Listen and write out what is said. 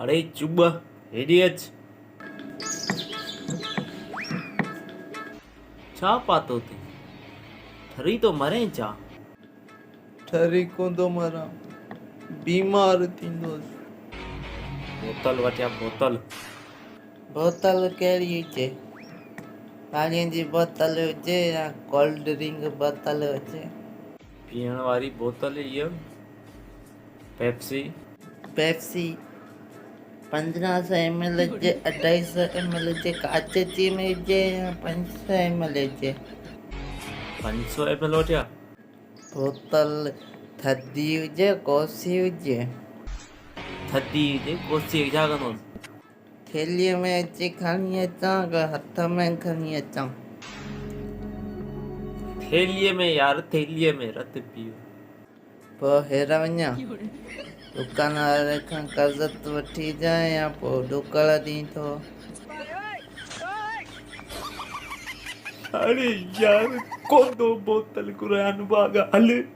अरे चुप इडियट्स छा पातो थी ठरी तो मरे छा ठरी कोंदो मरा बीमार थींदुसि। बोतल वठिया बोतल बोतल कहिड़ी हुजे? पाणीअ जी बोतल हुजे या कोल्ड ड्रिंक बोतल हुजे? पीअण वारी बोतल इहो पेप्सी पेप्सी 1500 ml हुजे 250 ml हुजे काच जी में हुजे या 500 ml हुजे? 500 ml वठिया बोतल थधी हुजे कोसी हुजे? थधी हुजे कोसी छा कंदो थैलीअ में अची खणी अचां की हथ में खणी अचां? थैलीअ में यार थैलीअ में रत पियो पोइ हेर वञा दुकान वारे खां कर्ज़त वठी जाए या पोइ ढुकल ॾीं थो? अरे यार कौन दो बोतल कुरान बागा हल